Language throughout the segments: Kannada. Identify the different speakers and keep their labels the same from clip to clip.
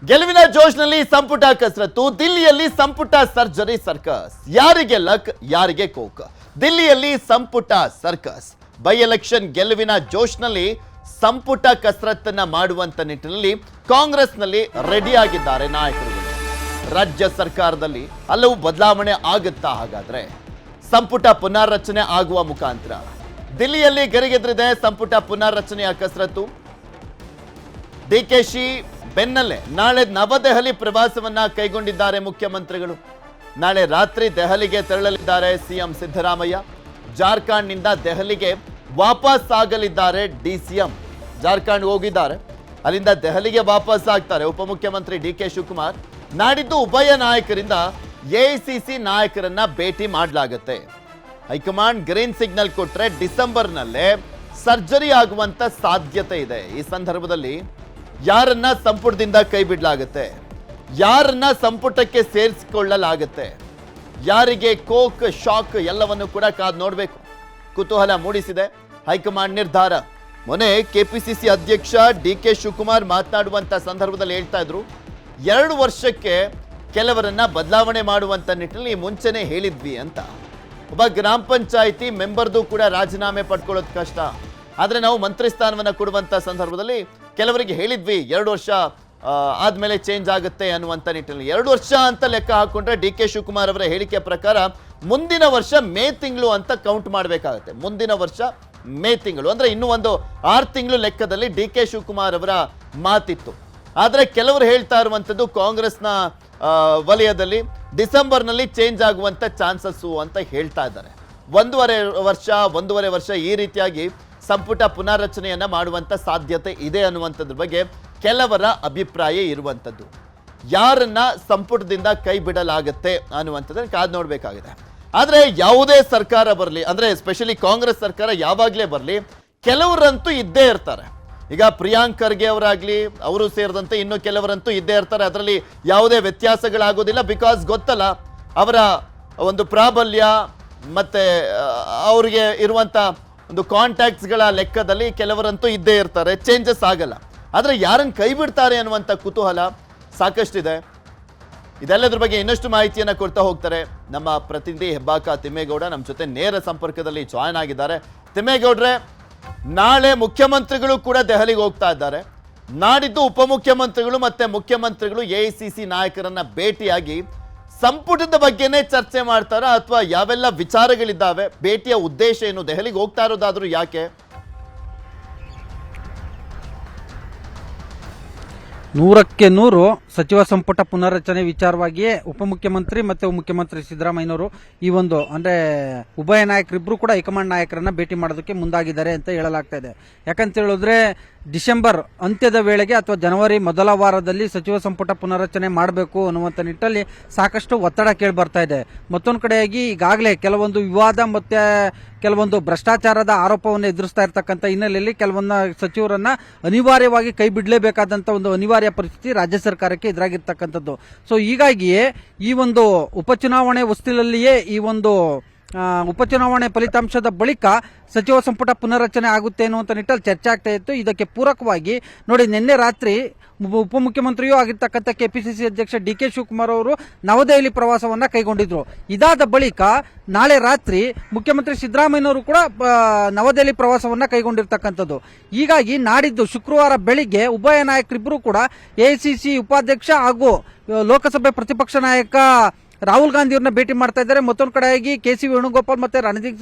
Speaker 1: ಗೆಲುವಿನ ಜೋಶ್ನಲ್ಲಿ ಸಂಪುಟ ಕಸರತ್ತು. ದಿಲ್ಲಿಯಲ್ಲಿ ಸಂಪುಟ ಸರ್ಜರಿ ಸರ್ಕಸ್. ಯಾರಿಗೆ ಲಕ್, ಯಾರಿಗೆ ಕೋಕ್. ದಿಲ್ಲಿಯಲ್ಲಿ ಸಂಪುಟ ಸರ್ಕಸ್. ಬೈ ಎಲೆಕ್ಷನ್ ಗೆಲುವಿನ ಜೋಶ್ನಲ್ಲಿ ಸಂಪುಟ ಕಸರತ್ತನ್ನ ಮಾಡುವಂತ ನಿಟ್ಟಿನಲ್ಲಿ ಕಾಂಗ್ರೆಸ್ನಲ್ಲಿ ರೆಡಿಯಾಗಿದ್ದಾರೆ ನಾಯಕರುಗಳು. ರಾಜ್ಯ ಸರ್ಕಾರದಲ್ಲಿ ಹಲವು ಬದಲಾವಣೆ ಆಗುತ್ತಾ? ಹಾಗಾದ್ರೆ ಸಂಪುಟ ಪುನರ್ರಚನೆ ಆಗುವ ಮುಖಾಂತರ ದಿಲ್ಲಿಯಲ್ಲಿ ಗರಿಗೆದರಿದೆ ಸಂಪುಟ ಪುನರ್ರಚನೆಯ ಕಸರತ್ತು. ಡಿಕೆಶಿ ಬೆನ್ನಲ್ಲೇ ನಾಳೆ ನವದೆಹಲಿ ಪ್ರವಾಸವನ್ನ ಕೈಗೊಂಡಿದ್ದಾರೆ ಮುಖ್ಯಮಂತ್ರಿಗಳು. ನಾಳೆ ರಾತ್ರಿ ದೆಹಲಿಗೆ ತೆರಳಲಿದ್ದಾರೆ ಸಿಎಂ ಸಿದ್ದರಾಮಯ್ಯ. ಜಾರ್ಖಂಡ್ನಿಂದ ದೆಹಲಿಗೆ ವಾಪಸ್ ಆಗಲಿದ್ದಾರೆ ಡಿಸಿಎಂ. ಜಾರ್ಖಂಡ್ ಹೋಗಿದ್ದಾರೆ, ಅಲ್ಲಿಂದ ದೆಹಲಿಗೆ ವಾಪಸ್ ಆಗ್ತಾರೆ ಉಪಮುಖ್ಯಮಂತ್ರಿ ಡಿಕೆ ಶಿವಕುಮಾರ್. ನಾಡಿದ್ದು ಉಭಯ ನಾಯಕರಿಂದ ಎಐಸಿಸಿ ನಾಯಕರನ್ನ ಭೇಟಿ ಮಾಡಲಾಗುತ್ತೆ. ಹೈಕಮಾಂಡ್ ಗ್ರೀನ್ ಸಿಗ್ನಲ್ ಕೊಟ್ರೆ ಡಿಸೆಂಬರ್ನಲ್ಲೇ ಸರ್ಜರಿ ಆಗುವಂತ ಸಾಧ್ಯತೆ ಇದೆ. ಈ ಸಂದರ್ಭದಲ್ಲಿ ಯಾರನ್ನ ಸಂಪುಟದಿಂದ ಕೈ ಬಿಡಲಾಗುತ್ತೆ, ಯಾರನ್ನ ಸಂಪುಟಕ್ಕೆ ಸೇರಿಸಿಕೊಳ್ಳಲಾಗುತ್ತೆ, ಯಾರಿಗೆ ಕೋಕ್ ಶಾಕ್ ಎಲ್ಲವನ್ನು ಕೂಡ ಕಾದು ನೋಡಬೇಕು. ಕುತೂಹಲ ಮೂಡಿಸಿದೆ ಹೈಕಮಾಂಡ್ ನಿರ್ಧಾರ. ಮೊನ್ನೆ ಕೆಪಿಸಿಸಿ ಅಧ್ಯಕ್ಷ ಡಿಕೆ ಶಿವಕುಮಾರ್ ಮಾತನಾಡುವಂತ ಸಂದರ್ಭದಲ್ಲಿ ಹೇಳ್ತಾ ಇದ್ರು, 2 ವರ್ಷಕ್ಕೆ ಕೆಲವರನ್ನ ಬದಲಾವಣೆ ಮಾಡುವಂತ ನಿಟ್ಟಿನಲ್ಲಿ ಮುಂಚೆನೆ ಹೇಳಿದ್ವಿ ಅಂತ. ಒಬ್ಬ ಗ್ರಾಮ ಪಂಚಾಯಿತಿ ಮೆಂಬರ್ದು ಕೂಡ ರಾಜೀನಾಮೆ ಪಡ್ಕೊಳ್ಳೋದು ಕಷ್ಟ, ಆದ್ರೆ ನಾವು ಮಂತ್ರಿ ಸ್ಥಾನವನ್ನ ಕೊಡುವಂತ ಸಂದರ್ಭದಲ್ಲಿ ಕೆಲವರಿಗೆ ಹೇಳಿದ್ವಿ 2 ವರ್ಷ ಆದ್ಮೇಲೆ ಚೇಂಜ್ ಆಗುತ್ತೆ ಅನ್ನುವಂತ ನಿಟ್ಟಿನಲ್ಲಿ. 2 ವರ್ಷ ಅಂತ ಲೆಕ್ಕ ಹಾಕೊಂಡ್ರೆ ಡಿಕೆ ಶಿವಕುಮಾರ್ ಅವರ ಹೇಳಿಕೆ ಪ್ರಕಾರ ಮುಂದಿನ ವರ್ಷ ಮೇ ತಿಂಗಳು ಅಂತ ಕೌಂಟ್ ಮಾಡಬೇಕಾಗುತ್ತೆ. ಮುಂದಿನ ವರ್ಷ ಮೇ ತಿಂಗಳು ಅಂದ್ರೆ ಇನ್ನೂ ಒಂದು 6 ತಿಂಗಳು ಲೆಕ್ಕದಲ್ಲಿ ಡಿಕೆ ಶಿವಕುಮಾರ್ ಅವರ ಮಾತಿತ್ತು. ಆದ್ರೆ ಕೆಲವರು ಹೇಳ್ತಾ ಇರುವಂತದ್ದು ಕಾಂಗ್ರೆಸ್ನ ವಲಯದಲ್ಲಿ ಡಿಸೆಂಬರ್ನಲ್ಲಿ ಚೇಂಜ್ ಆಗುವಂತ ಚಾನ್ಸಸ್ ಅಂತ ಹೇಳ್ತಾ ಇದ್ದಾರೆ. 1.5 ವರ್ಷ ಈ ರೀತಿಯಾಗಿ ಸಂಪುಟ ಪುನರ್ರಚನೆಯನ್ನ ಮಾಡುವಂತ ಸಾಧ್ಯತೆ ಇದೆ ಅನ್ನುವಂಥದ್ರ ಬಗ್ಗೆ ಕೆಲವರ ಅಭಿಪ್ರಾಯ ಇರುವಂಥದ್ದು. ಯಾರನ್ನ ಸಂಪುಟದಿಂದ ಕೈ ಬಿಡಲಾಗುತ್ತೆ ಅನ್ನುವಂಥದ್ದನ್ನು ಕಾದು ನೋಡಬೇಕಾಗಿದೆ. ಆದರೆ ಯಾವುದೇ ಸರ್ಕಾರ ಬರಲಿ, ಅಂದ್ರೆ ಎಸ್ಪೆಷಲಿ ಕಾಂಗ್ರೆಸ್ ಸರ್ಕಾರ ಯಾವಾಗಲೇ ಬರಲಿ, ಕೆಲವರಂತೂ ಇದ್ದೇ ಇರ್ತಾರೆ. ಈಗ ಪ್ರಿಯಾಂಕ್ ಖರ್ಗೆ ಅವರಾಗ್ಲಿ, ಅವರು ಸೇರಿದಂತೆ ಇನ್ನು ಕೆಲವರಂತೂ ಇದ್ದೇ ಇರ್ತಾರೆ. ಅದರಲ್ಲಿ ಯಾವುದೇ ವ್ಯತ್ಯಾಸಗಳಾಗೋದಿಲ್ಲ. ಬಿಕಾಸ್ ಗೊತ್ತಲ್ಲ ಅವರ ಒಂದು ಪ್ರಾಬಲ್ಯ ಮತ್ತೆ ಅವರಿಗೆ ಇರುವಂತ ಒಂದು ಕಾಂಟ್ಯಾಕ್ಟ್ಸ್ಗಳ ಲೆಕ್ಕದಲ್ಲಿ ಕೆಲವರಂತೂ ಇದ್ದೇ ಇರ್ತಾರೆ, ಚೇಂಜಸ್ ಆಗಲ್ಲ. ಆದರೆ ಯಾರನ್ನು ಕೈ ಬಿಡ್ತಾರೆ ಅನ್ನುವಂಥ ಕುತೂಹಲ ಸಾಕಷ್ಟಿದೆ. ಇದೆಲ್ಲದ್ರ ಬಗ್ಗೆ ಇನ್ನಷ್ಟು ಮಾಹಿತಿಯನ್ನು ಕೊಡ್ತಾ ಹೋಗ್ತಾರೆ ನಮ್ಮ ಪ್ರತಿನಿಧಿ ಹೆಬ್ಬಾಕ ತಿಮ್ಮೇಗೌಡ. ನಮ್ಮ ಜೊತೆ ನೇರ ಸಂಪರ್ಕದಲ್ಲಿ ಜಾಯ್ನ್ ಆಗಿದ್ದಾರೆ. ತಿಮ್ಮೇಗೌಡ್ರೆ, ನಾಳೆ ಮುಖ್ಯಮಂತ್ರಿಗಳು ಕೂಡ ದೆಹಲಿಗೆ ಹೋಗ್ತಾ ಇದ್ದಾರೆ. ನಾಡಿದ್ದು ಉಪಮುಖ್ಯಮಂತ್ರಿಗಳು ಮತ್ತೆ ಮುಖ್ಯಮಂತ್ರಿಗಳು ಎಐಸಿಸಿ ನಾಯಕರನ್ನ ಭೇಟಿಯಾಗಿ ಸಂಪುಟದ ಬಗ್ಗೆನೇ ಚರ್ಚೆ ಮಾಡ್ತಾರ ಅಥವಾ ಯಾವೆಲ್ಲ ವಿಚಾರಗಳಿದ್ದಾವೆ? ಭೇಟಿಯ ಉದ್ದೇಶ ಏನು? ದೆಹಲಿಗೆ ಹೋಗ್ತಾ ಇರೋದಾದ್ರೂ ಯಾಕೆ?
Speaker 2: 100ಕ್ಕೆ 100 ಸಚಿವ ಸಂಪುಟ ಪುನರ್ರಚನೆ ವಿಚಾರವಾಗಿಯೇ ಉಪಮುಖ್ಯಮಂತ್ರಿ ಮತ್ತು ಮುಖ್ಯಮಂತ್ರಿ ಸಿದ್ದರಾಮಯ್ಯನವರು ಈ ಒಂದು ಅಂದ್ರೆ ಉಭಯ ನಾಯಕರಿಬ್ರು ಕೂಡ ಹೈಕಮಾಂಡ್ ನಾಯಕರನ್ನ ಭೇಟಿ ಮಾಡೋದಕ್ಕೆ ಮುಂದಾಗಿದ್ದಾರೆ ಅಂತ ಹೇಳಲಾಗ್ತಾ ಇದೆ. ಯಾಕಂತ ಹೇಳಿದ್ರೆ ಡಿಸೆಂಬರ್ ಅಂತ್ಯದ ವೇಳೆಗೆ ಅಥವಾ ಜನವರಿ ಮೊದಲ ವಾರದಲ್ಲಿ ಸಚಿವ ಸಂಪುಟ ಪುನರ್ರಚನೆ ಮಾಡಬೇಕು ಅನ್ನುವಂಥ ನಿಟ್ಟಲ್ಲಿ ಸಾಕಷ್ಟು ಒತ್ತಡ ಕೇಳಿ ಬರ್ತಾ ಇದೆ. ಮತ್ತೊಂದು ಕಡೆಯಾಗಿ ಈಗಾಗಲೇ ಕೆಲವೊಂದು ವಿವಾದ ಮತ್ತೆ ಕೆಲವೊಂದು ಭ್ರಷ್ಟಾಚಾರದ ಆರೋಪವನ್ನು ಎದುರಿಸ್ತಾ ಇರ್ತಕ್ಕಂಥ ಹಿನ್ನೆಲೆಯಲ್ಲಿ ಕೆಲವೊಂದು ಸಚಿವರನ್ನ ಅನಿವಾರ್ಯವಾಗಿ ಕೈ ಬಿಡಲೇಬೇಕಾದಂತ ಒಂದು ಅನಿವಾರ್ಯ ಪರಿಸ್ಥಿತಿ ರಾಜ್ಯ ಸರ್ಕಾರಕ್ಕೆ ಎದುರಾಗಿರ್ತಕ್ಕಂಥದ್ದು. ಸೊ ಹೀಗಾಗಿಯೇ ಈ ಒಂದು ಉಪಚುನಾವಣೆ ಹೊಸ್ತಿಲಲ್ಲಿಯೇ ಈ ಒಂದು ಉಪಚುನಾವಣೆ ಫಲಿತಾಂಶದ ಬಳಿಕ ಸಚಿವ ಸಂಪುಟ ಪುನರ್ರಚನೆ ಆಗುತ್ತೆ ಅನ್ನುವಂಥ ನಿಟ್ಟಲ್ಲಿ ಚರ್ಚೆ ಆಗ್ತಾ ಇತ್ತು. ಇದಕ್ಕೆ ಪೂರಕವಾಗಿ ನೋಡಿ, ನಿನ್ನೆ ರಾತ್ರಿ ಉಪಮುಖ್ಯಮಂತ್ರಿಯೂ ಆಗಿರ್ತಕ್ಕಂಥ ಕೆಪಿಸಿಸಿ ಅಧ್ಯಕ್ಷ ಡಿಕೆ ಶಿವಕುಮಾರ್ ಅವರು ನವದೆಹಲಿ ಪ್ರವಾಸವನ್ನ ಕೈಗೊಂಡಿದ್ರು. ಇದಾದ ಬಳಿಕ ನಾಳೆ ರಾತ್ರಿ ಮುಖ್ಯಮಂತ್ರಿ ಸಿದ್ದರಾಮಯ್ಯನವರು ಕೂಡ ನವದೆಹಲಿ ಪ್ರವಾಸವನ್ನ ಕೈಗೊಂಡಿರ್ತಕ್ಕಂಥದ್ದು. ಹೀಗಾಗಿ ನಾಡಿದ್ದು ಶುಕ್ರವಾರ ಬೆಳಿಗ್ಗೆ ಉಭಯ ನಾಯಕರಿಬ್ಬರು ಕೂಡ ಎಐಸಿಸಿ ಉಪಾಧ್ಯಕ್ಷ ಹಾಗೂ ಲೋಕಸಭೆ ಪ್ರತಿಪಕ್ಷ ನಾಯಕ ರಾಹುಲ್ ಗಾಂಧಿ ಅವ್ರನ್ನ ಭೇಟಿ ಮಾಡ್ತಾ ಇದ್ದಾರೆ. ಮತ್ತೊಂದು ಕಡೆಯಾಗಿ ಕೆಸಿ ವೇಣುಗೋಪಾಲ್ ಮತ್ತೆ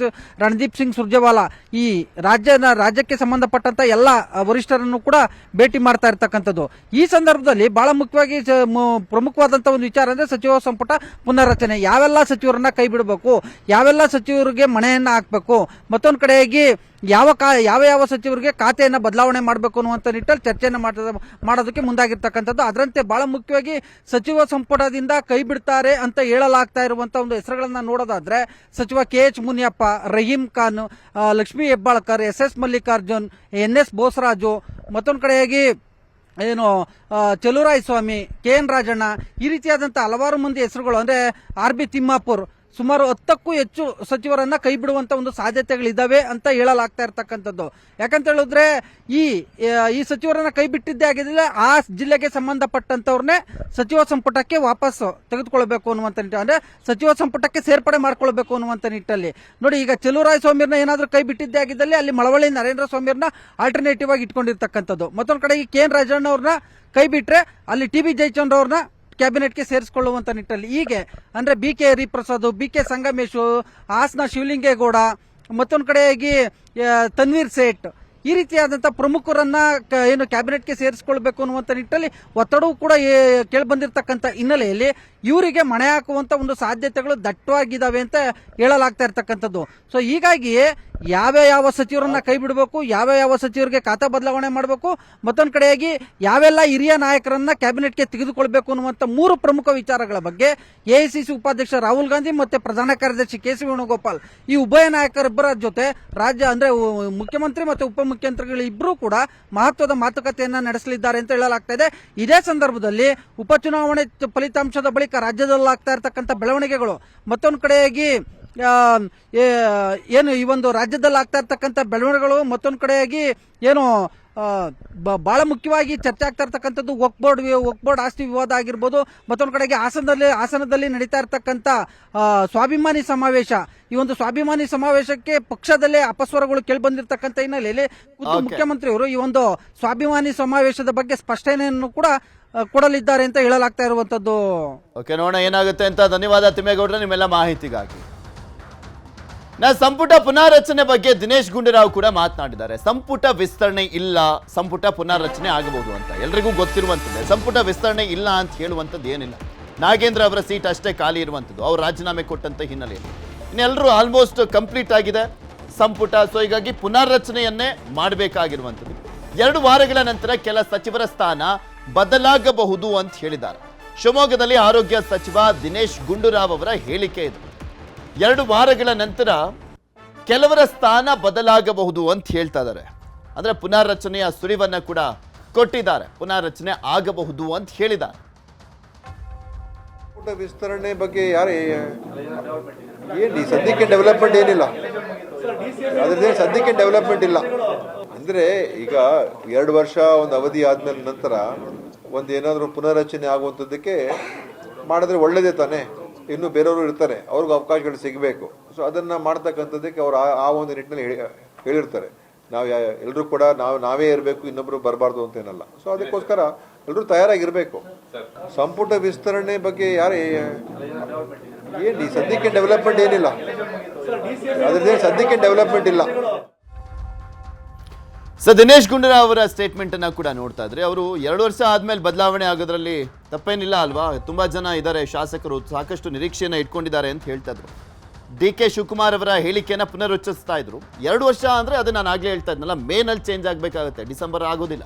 Speaker 2: ರಣದೀಪ್ ಸಿಂಗ್ ಸುರ್ಜೇವಾಲಾ ಈ ರಾಜ್ಯಕ್ಕೆ ಸಂಬಂಧಪಟ್ಟಂತ ಎಲ್ಲ ವರಿಷ್ಠರನ್ನು ಕೂಡ ಭೇಟಿ ಮಾಡ್ತಾ ಇರ್ತಕ್ಕಂಥದ್ದು. ಈ ಸಂದರ್ಭದಲ್ಲಿ ಬಹಳ ಮುಖ್ಯವಾಗಿ ಪ್ರಮುಖವಾದಂತಹ ಒಂದು ವಿಚಾರ ಅಂದ್ರೆ ಸಚಿವ ಸಂಪುಟ ಪುನರ್ರಚನೆ. ಯಾವೆಲ್ಲ ಸಚಿವರನ್ನ ಕೈ ಬಿಡಬೇಕು, ಯಾವೆಲ್ಲ ಸಚಿವರಿಗೆ ಮಣೆಯನ್ನ ಹಾಕಬೇಕು, ಮತ್ತೊಂದು ಕಡೆಯಾಗಿ ಯಾವ ಸಚಿವರಿಗೆ ಖಾತೆಯನ್ನ ಬದಲಾವಣೆ ಮಾಡಬೇಕು ಅನ್ನುವಂಥ ನಿಟ್ಟಲ್ಲಿ ಚರ್ಚೆಯನ್ನು ಮಾಡೋದಕ್ಕೆ ಮುಂದಾಗಿರ್ತಕ್ಕಂಥದ್ದು. ಅದರಂತೆ ಬಹಳ ಮುಖ್ಯವಾಗಿ ಸಚಿವ ಸಂಪುಟದಿಂದ ಕೈ ಬಿಡ್ತಾರೆ ಅಂತ ಹೇಳಲಾಗ್ತಾ ಇರುವಂತಹ ಒಂದು ಹೆಸರುಗಳನ್ನ ನೋಡೋದಾದ್ರೆ ಸಚಿವ KH Muniyappa, Rahim Khan, Lakshmi Hebbalkar, SS Mallikarjun, NS Bosaraju, ಮತ್ತೊಂದು ಕಡೆಯಾಗಿ ಚಲುರಾಯ ಸ್ವಾಮಿ, KN ರಾಜಣ್ಣ, ಈ ರೀತಿಯಾದಂತಹ ಹಲವಾರು ಮಂದಿ ಹೆಸರುಗಳು ಅಂದ್ರೆ RB ತಿಮ್ಮಾಪುರ್. ಸುಮಾರು 10ಕ್ಕೂ ಹೆಚ್ಚು ಸಚಿವರನ್ನ ಕೈ ಬಿಡುವಂತ ಒಂದು ಸಾಧ್ಯತೆಗಳಿದಾವೆ ಅಂತ ಹೇಳಲಾಗ್ತಾ ಇರ್ತಕ್ಕಂಥದ್ದು. ಯಾಕಂತ ಹೇಳಿದ್ರೆ ಈ ಸಚಿವರನ್ನ ಕೈ ಬಿಟ್ಟಿದ್ದೇ ಆಗಿದ್ರೆ ಆ ಜಿಲ್ಲೆಗೆ ಸಂಬಂಧಪಟ್ಟಂತವ್ರನ್ನೇ ಸಚಿವ ಸಂಪುಟಕ್ಕೆ ವಾಪಸ್ ತೆಗೆದುಕೊಳ್ಬೇಕು ಅನ್ನುವಂತ ನಿಟ್ಟಿನಲ್ಲಿ, ಅಂದ್ರೆ ಸಚಿವ ಸಂಪುಟಕ್ಕೆ ಸೇರ್ಪಡೆ ಮಾಡ್ಕೊಳ್ಬೇಕು ಅನ್ನುವಂತ ನಿಟ್ಟಲ್ಲಿ ನೋಡಿ. ಈಗ ಚೆಲುವರಾಯ ಸ್ವಾಮಿಯರ್ನ ಏನಾದ್ರೂ ಕೈ ಬಿಟ್ಟಿದ್ದೇ ಆಗಿದ್ದಲ್ಲಿ ಅಲ್ಲಿ ಮಳವಳ್ಳಿ ನರೇಂದ್ರ ಸ್ವಾಮಿಯರ್ನ ಆಲ್ಟರ್ನೇಟಿವ್ ಆಗಿ ಇಟ್ಕೊಂಡಿರ್ತಕ್ಕಂಥದ್ದು. ಮತ್ತೊಂದ್ ಕಡೆ ಈ ಕೆ.ಎನ್. ರಾಜಣ್ಣ ಅವ್ರನ್ನ ಕೈ ಬಿಟ್ರೆ ಅಲ್ಲಿ ಟಿ.ಬಿ. ಜಯಚಂದ್ರ ಅವ್ರನ್ನ ಕ್ಯಾಬಿನೆಟ್ಗೆ ಸೇರಿಸಿಕೊಳ್ಳುವಂತ ನಿಟ್ಟಲ್ಲಿ ಹೀಗೆ ಅಂದ್ರೆ ಬಿ.ಕೆ. ಹರಿಪ್ರಸಾದ್, ಬಿ.ಕೆ. ಸಂಗಮೇಶ್, ಹಾಸನ ಶಿವಲಿಂಗೇಗೌಡ, ಮತ್ತೊಂದು ಕಡೆಯಾಗಿ ತನ್ವೀರ್ ಸೇಠ್, ಈ ರೀತಿಯಾದಂತಹ ಪ್ರಮುಖರನ್ನ ಏನು ಕ್ಯಾಬಿನೆಟ್ಗೆ ಸೇರಿಸಿಕೊಳ್ಬೇಕು ಅನ್ನುವಂತ ನಿಟ್ಟಲ್ಲಿ ಒತ್ತಡವೂ ಕೂಡ ಕೇಳಿ ಬಂದಿರತಕ್ಕಂತ ಹಿನ್ನೆಲೆಯಲ್ಲಿ ಇವರಿಗೆ ಮಣೆ ಹಾಕುವಂತ ಒಂದು ಸಾಧ್ಯತೆಗಳು ದಟ್ಟವಾಗಿದ್ದಾವೆ ಅಂತ ಹೇಳಲಾಗ್ತಾ ಇರ್ತಕ್ಕಂಥದ್ದು. ಸೊ ಹೀಗಾಗಿ ಯಾವ ಸಚಿವರನ್ನ ಕೈ ಬಿಡಬೇಕು, ಯಾವ ಸಚಿವರಿಗೆ ಖಾತಾ ಬದಲಾವಣೆ ಮಾಡಬೇಕು, ಮತ್ತೊಂದು ಕಡೆಯಾಗಿ ಯಾವೆಲ್ಲ ಹಿರಿಯ ನಾಯಕರನ್ನ ಕ್ಯಾಬಿನೆಟ್ಗೆ ತೆಗೆದುಕೊಳ್ಬೇಕು ಅನ್ನುವಂತ 3 ಪ್ರಮುಖ ವಿಚಾರಗಳ ಬಗ್ಗೆ ಎಐಸಿಸಿ ಉಪಾಧ್ಯಕ್ಷ ರಾಹುಲ್ ಗಾಂಧಿ ಮತ್ತೆ ಪ್ರಧಾನ ಕಾರ್ಯದರ್ಶಿ ಕೆ.ಸಿ. ವೇಣುಗೋಪಾಲ್ ಈ ಉಭಯ ನಾಯಕರಿಬ್ಬರ ಜೊತೆ ರಾಜ್ಯ ಅಂದ್ರೆ ಮುಖ್ಯಮಂತ್ರಿ ಮತ್ತು ಉಪಮುಖ್ಯಮಂತ್ರಿಗಳು ಇಬ್ಬರೂ ಕೂಡ ಮಹತ್ವದ ಮಾತುಕತೆಯನ್ನ ನಡೆಸಲಿದ್ದಾರೆ ಅಂತ ಹೇಳಲಾಗ್ತಾ ಇದೆ. ಇದೇ ಸಂದರ್ಭದಲ್ಲಿ ಉಪಚುನಾವಣೆ ಫಲಿತಾಂಶದ ಬಳಿಕ ರಾಜ್ಯದಲ್ಲಾಗ್ತಾ ಇರತಕ್ಕಂಥ ಬೆಳವಣಿಗೆಗಳು, ಮತ್ತೊಂದು ಕಡೆಯಾಗಿ ಏನು ಈ ಒಂದು ರಾಜ್ಯದಲ್ಲಿ ಆಗ್ತಾ ಇರ್ತಕ್ಕಂಥ ಬೆಳವಣಿಗೆಗಳು, ಮತ್ತೊಂದು ಕಡೆಯಾಗಿ ಏನು ಬಹಳ ಮುಖ್ಯವಾಗಿ ಚರ್ಚೆ ಆಗ್ತಾ ಇರ್ತಕ್ಕಂಥದ್ದು ವಕ್ಫ್ ಬೋರ್ಡ್ ಆಸ್ತಿ ವಿವಾದ ಆಗಿರ್ಬೋದು, ಮತ್ತೊಂದು ಕಡೆಗೆ ಹಾಸನದಲ್ಲಿ ನಡೀತಾ ಇರ್ತಕ್ಕಂಥ ಸ್ವಾಭಿಮಾನಿ ಸಮಾವೇಶ. ಈ ಒಂದು ಸ್ವಾಭಿಮಾನಿ ಸಮಾವೇಶಕ್ಕೆ ಪಕ್ಷದಲ್ಲೇ ಅಪಸ್ವರಗಳು ಕೇಳಿ ಬಂದಿರತಕ್ಕಂಥ ಹಿನ್ನೆಲೆಯಲ್ಲಿ ಮುಖ್ಯಮಂತ್ರಿಯವರು ಈ ಒಂದು ಸ್ವಾಭಿಮಾನಿ ಸಮಾವೇಶದ ಬಗ್ಗೆ ಸ್ಪಷ್ಟನೆಯನ್ನು ಕೂಡ ಕೊಡಲಿದ್ದಾರೆ ಅಂತ ಹೇಳಲಾಗ್ತಾ ಇರುವಂತದ್ದು.
Speaker 1: ಓಕೆ, ನೋಡೋಣ ಏನಾಗುತ್ತೆ ಅಂತ. ಧನ್ಯವಾದ ತಿಮ್ಮೇಗೌಡ್ರೆ ನಿಮ್ಮೆಲ್ಲ ಮಾಹಿತಿಗಾಗಿ. ಸಂಪುಟ ಪುನಾರಚನೆ ಬಗ್ಗೆ ದಿನೇಶ್ ಗುಂಡೂರಾವ್ ಕೂಡ ಮಾತನಾಡಿದ್ದಾರೆ. ಸಂಪುಟ ವಿಸ್ತರಣೆ ಇಲ್ಲ, ಸಂಪುಟ ಪುನಾರಚನೆ ಆಗಬಹುದು ಅಂತ ಎಲ್ರಿಗೂ ಗೊತ್ತಿರುವಂತದ್ದೇ. ಸಂಪುಟ ವಿಸ್ತರಣೆ ಇಲ್ಲ ಅಂತ ಹೇಳುವಂಥದ್ದು ಏನಿಲ್ಲ. ನಾಗೇಂದ್ರ ಅವರ ಸೀಟ್ ಅಷ್ಟೇ ಖಾಲಿ ಇರುವಂಥದ್ದು, ಅವ್ರು ರಾಜೀನಾಮೆ ಕೊಟ್ಟಂತ ಹಿನ್ನೆಲೆಯಲ್ಲಿ ಇನ್ನೆಲ್ಲರೂ ಆಲ್ಮೋಸ್ಟ್ ಕಂಪ್ಲೀಟ್ ಆಗಿದೆ ಸಂಪುಟ. ಸೊ ಹೀಗಾಗಿ ಪುನಾರಚನೆಯನ್ನೇ ಮಾಡಬೇಕಾಗಿರುವಂಥದ್ದು. 2 ವಾರಗಳ ನಂತರ ಕೆಲ ಸಚಿವರ ಸ್ಥಾನ ಬದಲಾಗಬಹುದು ಅಂತ ಹೇಳಿದ್ದಾರೆ. ಶಿವಮೊಗ್ಗದಲ್ಲಿ ಆರೋಗ್ಯ ಸಚಿವ ದಿನೇಶ್ ಗುಂಡೂರಾವ್ ಅವರ ಹೇಳಿಕೆ ಇದೆ. 2 ವಾರಗಳ ನಂತರ ಕೆಲವರ ಸ್ಥಾನ ಬದಲಾಗಬಹುದು ಅಂತ ಹೇಳ್ತಾ ಇದ್ದಾರೆ. ಅಂದ್ರೆ ಪುನಾರಚನೆಯ ಸುಳಿವನ್ನ ಕೂಡ ಕೊಟ್ಟಿದ್ದಾರೆ. ಪುನಾರಚನೆ ಆಗಬಹುದು ಅಂತ ಹೇಳಿದ್ದಾರೆ.
Speaker 3: ವಿಸ್ತರಣೆ ಬಗ್ಗೆ ಏನು ಸದ್ಯಕ್ಕೆ ಡೆವಲಪ್ಮೆಂಟ್ ಏನಿಲ್ಲ, ಅದ್ರದ್ದೇ ಸದ್ಯಕ್ಕೆ ಡೆವಲಪ್ಮೆಂಟ್ ಇಲ್ಲ. ಅಂದರೆ ಈಗ 2 ವರ್ಷ ಒಂದು ಅವಧಿ ಆದ್ಮೇಲೆ ನಂತರ ಒಂದು ಏನಾದರೂ ಪುನರ್ರಚನೆ ಆಗುವಂಥದ್ದಕ್ಕೆ ಮಾಡಿದ್ರೆ ಒಳ್ಳೇದೇ ತಾನೇ. ಇನ್ನು ಬೇರೆಯವರು ಇರ್ತಾರೆ, ಅವ್ರಿಗೆ ಅವಕಾಶಗಳು ಸಿಗಬೇಕು. ಸೊ ಅದನ್ನು ಮಾಡ್ತಕ್ಕಂಥದ್ದಕ್ಕೆ ಅವ್ರು ಆ ಒಂದು ನಿಟ್ಟಿನಲ್ಲಿ ಹೇಳಿರ್ತಾರೆ. ನಾವು ಎಲ್ಲರೂ ಕೂಡ ನಾವೇ ಇರಬೇಕು, ಇನ್ನೊಬ್ರು ಬರಬಾರ್ದು ಅಂತ ಏನಲ್ಲ. ಸೊ ಅದಕ್ಕೋಸ್ಕರ ಎಲ್ಲರೂ ತಯಾರಾಗಿರ್ಬೇಕು. ಸಂಪುಟ ವಿಸ್ತರಣೆ ಬಗ್ಗೆ ಏನು ಸದ್ಯಕ್ಕೆ ಡೆವಲಪ್ಮೆಂಟ್ ಏನಿಲ್ಲ, ಅದ್ರದ್ದೇ ಸದ್ಯಕ್ಕೆ ಡೆವಲಪ್ಮೆಂಟ್ ಇಲ್ಲ.
Speaker 1: ದಿನೇಶ್ ಗುಂಡೂರಾವ್ ಅವರ ಸ್ಟೇಟ್ಮೆಂಟ್ ಅನ್ನ ಕೂಡ ನೋಡ್ತಾ ಇದ್ರೆ ಅವರು 2 ವರ್ಷ ಆದ್ಮೇಲೆ ಬದಲಾವಣೆ ಆಗೋದ್ರಲ್ಲಿ ತಪ್ಪೇನಿಲ್ಲ ಅಲ್ವಾ. ತುಂಬಾ ಜನ ಇದ್ದಾರೆ, ಶಾಸಕರು ಸಾಕಷ್ಟು ನಿರೀಕ್ಷೆಯನ್ನ ಇಟ್ಕೊಂಡಿದ್ದಾರೆ ಅಂತ ಹೇಳ್ತಾ ಇದ್ರು. ಡಿ.ಕೆ. ಶಿವಕುಮಾರ್ ಅವರ ಹೇಳಿಕೆಯನ್ನ ಪುನರುಚ್ಚರಿಸ್ತಾ ಇದ್ರು. 2 ವರ್ಷ ಅಂದ್ರೆ ಅದು ನಾನು ಆಗ್ಲೇ ಹೇಳ್ತಾ ಇದ್ನಲ್ಲ, ಮೇನಲ್ಲಿ ಚೇಂಜ್ ಆಗ್ಬೇಕಾಗುತ್ತೆ, ಡಿಸೆಂಬರ್ ಆಗೋದಿಲ್ಲ.